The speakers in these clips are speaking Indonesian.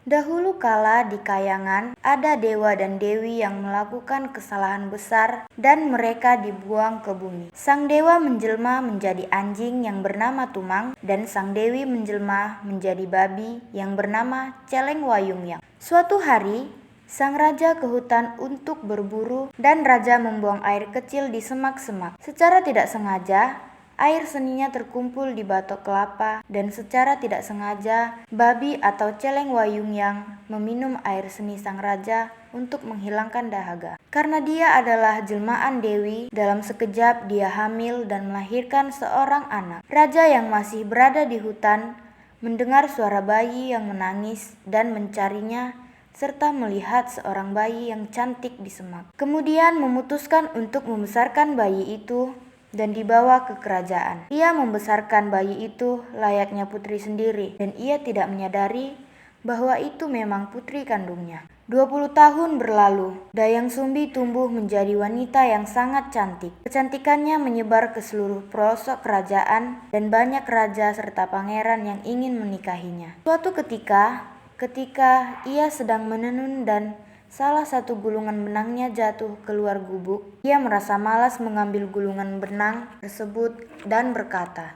Dahulu kala di Kayangan ada dewa dan dewi yang melakukan kesalahan besar dan mereka dibuang ke bumi. Sang dewa menjelma menjadi anjing yang bernama Tumang dan sang dewi menjelma menjadi babi yang bernama Celeng Wayungyang. Suatu hari, sang raja ke hutan untuk berburu dan raja membuang air kecil di semak-semak. Secara tidak sengaja, air seninya terkumpul di batok kelapa dan secara tidak sengaja babi atau Celeng Wayungyang meminum air seni sang raja untuk menghilangkan dahaga. Karena dia adalah jelmaan dewi, dalam sekejap dia hamil dan melahirkan seorang anak. Raja yang masih berada di hutan mendengar suara bayi yang menangis dan mencarinya serta melihat seorang bayi yang cantik di semak. Kemudian memutuskan untuk membesarkan bayi itu dan dibawa ke kerajaan. Ia membesarkan bayi itu layaknya putri sendiri dan ia tidak menyadari bahwa itu memang putri kandungnya. 20 tahun berlalu, Dayang Sumbi tumbuh menjadi wanita yang sangat cantik. Kecantikannya menyebar ke seluruh pelosok kerajaan dan banyak raja serta pangeran yang ingin menikahinya. Suatu ketika ia sedang menenun dan salah satu gulungan benangnya jatuh keluar gubuk. Ia merasa malas mengambil gulungan benang tersebut dan berkata,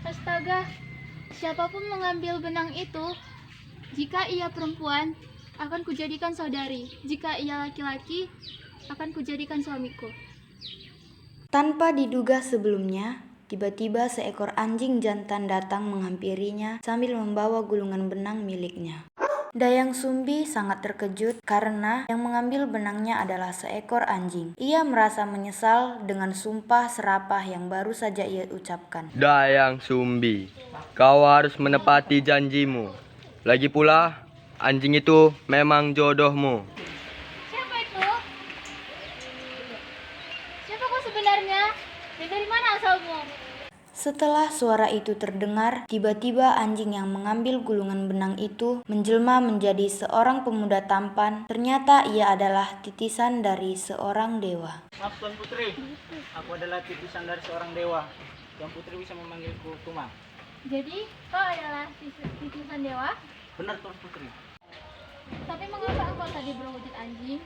Astaga, siapapun mengambil benang itu, jika ia perempuan, akan kujadikan saudari. Jika ia laki-laki, akan kujadikan suamiku. Tanpa diduga sebelumnya, tiba-tiba seekor anjing jantan datang menghampirinya sambil membawa gulungan benang miliknya. Dayang Sumbi sangat terkejut karena yang mengambil benangnya adalah seekor anjing. Ia merasa menyesal dengan sumpah serapah yang baru saja ia ucapkan. Dayang Sumbi, kau harus menepati janjimu. Lagi pula, anjing itu memang jodohmu. Siapa itu? Siapa kau sebenarnya? Dan dari mana asalmu? Setelah suara itu terdengar, tiba-tiba anjing yang mengambil gulungan benang itu menjelma menjadi seorang pemuda tampan. Ternyata ia adalah titisan dari seorang dewa. Maaf Tuan Putri, aku adalah titisan dari seorang dewa. Tuan Putri bisa memanggilku Tumang. Jadi, kau adalah titisan dewa? Benar Tuan Putri. Tapi mengapa engkau tadi berwujud anjing?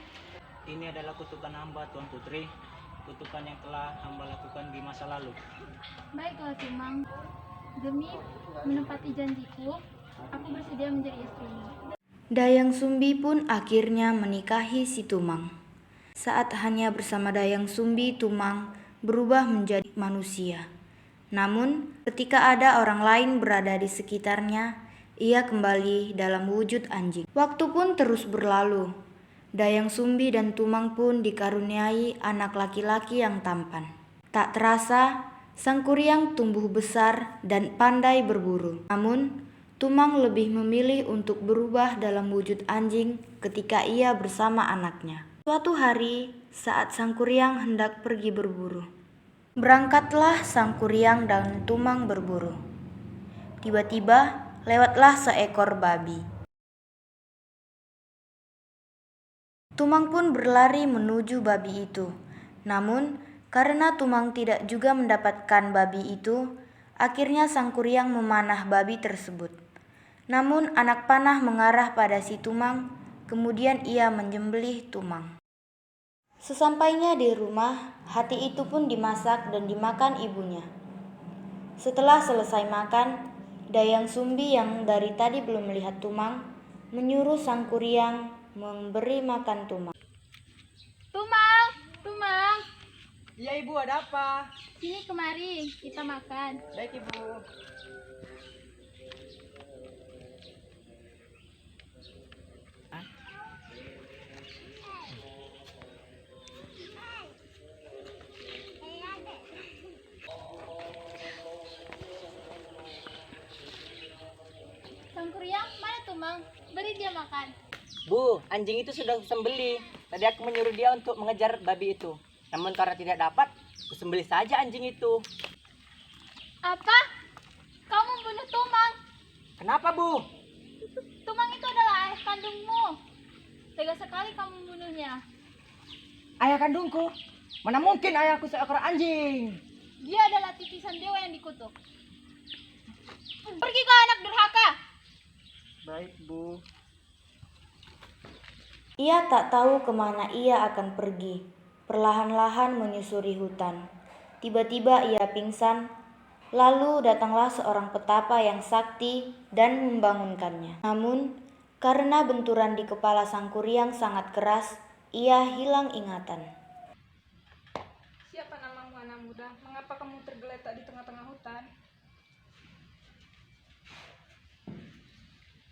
Ini adalah kutukan hamba Tuan Putri. Kutukan yang telah hamba lakukan di masa lalu. Baiklah Tumang, demi menepati janjiku, aku bersedia menjadi istrimu. Dayang Sumbi pun akhirnya menikahi si Tumang. Saat hanya bersama Dayang Sumbi, Tumang berubah menjadi manusia. Namun, ketika ada orang lain berada di sekitarnya, ia kembali dalam wujud anjing. Waktu pun terus berlalu. Dayang Sumbi dan Tumang pun dikaruniai anak laki-laki yang tampan. Tak terasa, Sang Kuryang tumbuh besar dan pandai berburu. Namun, Tumang lebih memilih untuk berubah dalam wujud anjing ketika ia bersama anaknya. Suatu hari, saat Sang Kuryang hendak pergi berburu, berangkatlah Sang Kuryang dan Tumang berburu. Tiba-tiba, lewatlah seekor babi. Tumang pun berlari menuju babi itu. Namun, karena Tumang tidak juga mendapatkan babi itu, akhirnya Sang Kuryang memanah babi tersebut. Namun, anak panah mengarah pada si Tumang, kemudian ia menyembelih Tumang. Sesampainya di rumah, hati itu pun dimasak dan dimakan ibunya. Setelah selesai makan, Dayang Sumbi yang dari tadi belum melihat Tumang, menyuruh Sang Kuryang memberi makan Tumang. Tumang! Tumang! Iya Ibu, ada apa? Sini kemari, kita makan. Baik Ibu. Sang Kuryang, mana Tumang? Beri dia makan. Bu, anjing itu sudah kusembelih. Tadi aku menyuruh dia untuk mengejar babi itu. Namun karena tidak dapat, kusembelih saja anjing itu. Apa? Kau membunuh Tumang? Kenapa, Bu? Tumang itu adalah ayah kandungmu. Tega sekali kamu membunuhnya. Ayah kandungku? Mana mungkin ayahku seekor anjing? Dia adalah sang dewa yang dikutuk. Pergi kau anak durhaka! Baik, Bu. Ia tak tahu kemana ia akan pergi, perlahan-lahan menyusuri hutan. Tiba-tiba ia pingsan, lalu datanglah seorang petapa yang sakti dan membangunkannya. Namun, karena benturan di kepala sang kuryang sangat keras, ia hilang ingatan. Siapa namamu anak muda? Mengapa kamu tergeletak di tengah-tengah hutan?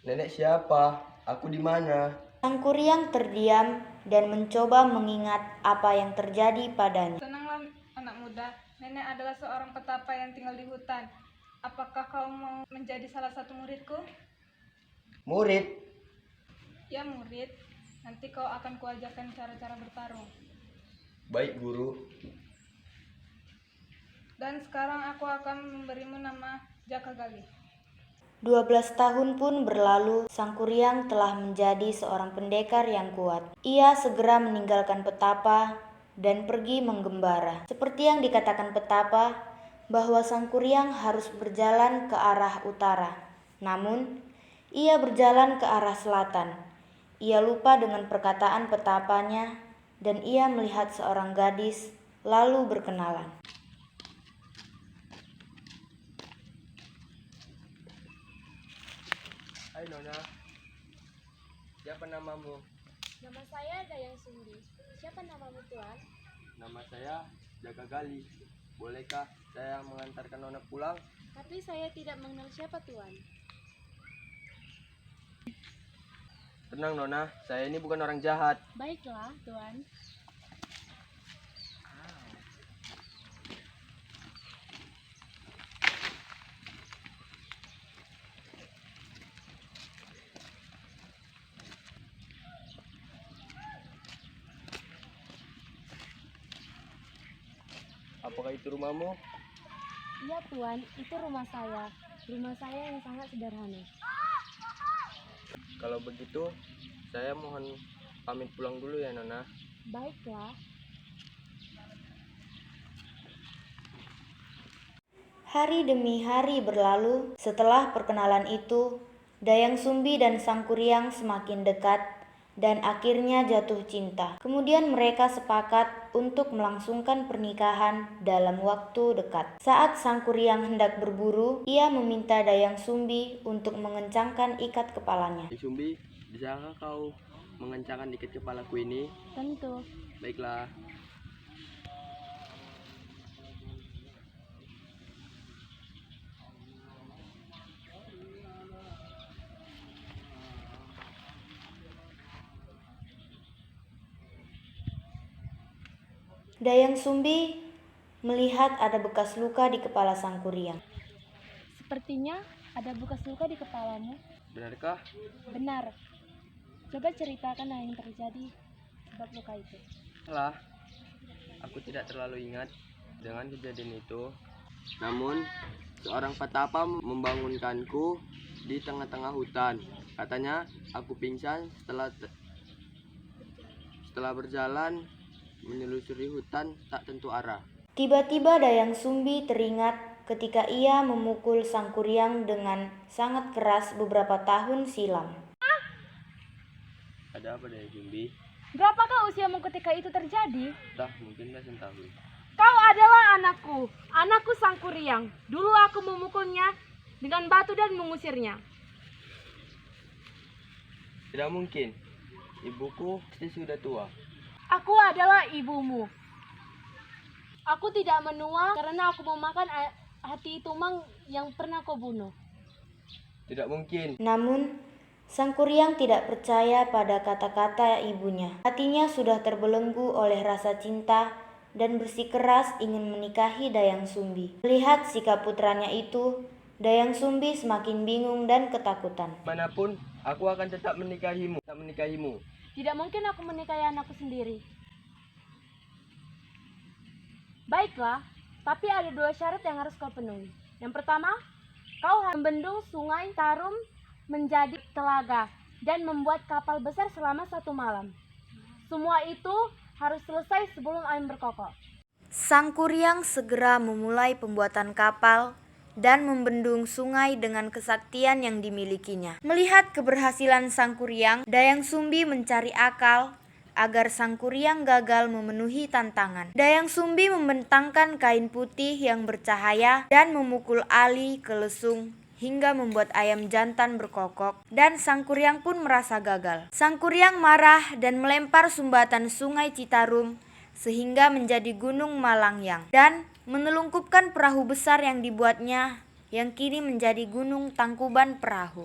Nenek siapa? Aku di mana? Sang kuryang terdiam dan mencoba mengingat apa yang terjadi padanya. Tenanglah anak muda, nenek adalah seorang petapa yang tinggal di hutan. Apakah kau mau menjadi salah satu muridku? Murid? Ya murid, nanti kau akan kuajarkan cara-cara bertarung. Baik, guru. Dan sekarang aku akan memberimu nama Jaka Galih. 12 tahun pun berlalu, sang kuryang telah menjadi seorang pendekar yang kuat. Ia segera meninggalkan petapa dan pergi menggembara. Seperti yang dikatakan petapa, bahwa sang kuryang harus berjalan ke arah utara. Namun, ia berjalan ke arah selatan. Ia lupa dengan perkataan petapanya dan ia melihat seorang gadis lalu berkenalan. Hai Nona, siapa namamu? Nama saya Dayang Sumbi. Siapa namamu, Tuan? Nama saya Jaka Galih. Bolehkah saya mengantarkan Nona pulang? Tapi saya tidak mengenal siapa, Tuan. Tenang Nona, saya ini bukan orang jahat. Baiklah, Tuan. Apakah itu rumahmu? Iya, Tuan. Itu rumah saya. Rumah saya yang sangat sederhana. Kalau begitu, saya mohon pamit pulang dulu ya Nona. Baiklah. Hari demi hari berlalu. Setelah perkenalan itu, Dayang Sumbi dan sang kuryang semakin dekat dan akhirnya jatuh cinta. Kemudian mereka sepakat untuk melangsungkan pernikahan dalam waktu dekat. Saat sang kuryang hendak berburu, ia meminta Dayang Sumbi untuk mengencangkan ikat kepalanya. Sumbi, bisakah kau mengencangkan ikat kepalaku ini? Tentu. Baiklah. Dayang Sumbi melihat ada bekas luka di kepala sang kuryang. Sepertinya ada bekas luka di kepalamu. Benarkah? Benar. Coba ceritakan apa yang terjadi sebab luka itu. Salah. Aku tidak terlalu ingat dengan kejadian itu. Namun, seorang petapa membangunkanku di tengah-tengah hutan. Katanya, aku pingsan setelah berjalan menelusuri hutan tak tentu arah. Tiba-tiba Dayang Sumbi teringat ketika ia memukul sang kuryang dengan sangat keras beberapa tahun silam. Ada apa Dayang Sumbi? Berapakah usiamu ketika itu terjadi? Dah, mungkin tak tahu. Kau adalah anakku sang kuryang. Dulu aku memukulnya dengan batu dan mengusirnya. Tidak mungkin. Ibuku pasti sudah tua. Aku adalah ibumu. Aku tidak menua karena aku memakan hati tumang yang pernah kau bunuh. Tidak mungkin. Namun, sang kuryang tidak percaya pada kata-kata ibunya. Hatinya sudah terbelenggu oleh rasa cinta dan bersikeras ingin menikahi Dayang Sumbi. Melihat sikap putranya itu, Dayang Sumbi semakin bingung dan ketakutan. Manapun, aku akan tetap menikahimu. Tidak mungkin aku menikahi anakku sendiri. Baiklah, tapi ada 2 syarat yang harus kau penuhi. Yang pertama, kau harus membendung sungai Tarum menjadi telaga dan membuat kapal besar selama 1 malam. Semua itu harus selesai sebelum angin berkokok. Sang Kuryang segera memulai pembuatan kapal dan membendung sungai dengan kesaktian yang dimilikinya. Melihat keberhasilan Sang Kuryang, Dayang Sumbi mencari akal agar Sang Kuryang gagal memenuhi tantangan. Dayang Sumbi membentangkan kain putih yang bercahaya dan memukul Ali ke lesung hingga membuat ayam jantan berkokok, dan Sang Kuryang pun merasa gagal. Sang Kuryang marah dan melempar sumbatan sungai Citarum sehingga menjadi Gunung Malangyang dan menelungkupkan perahu besar yang dibuatnya yang kini menjadi Gunung Tangkuban Perahu.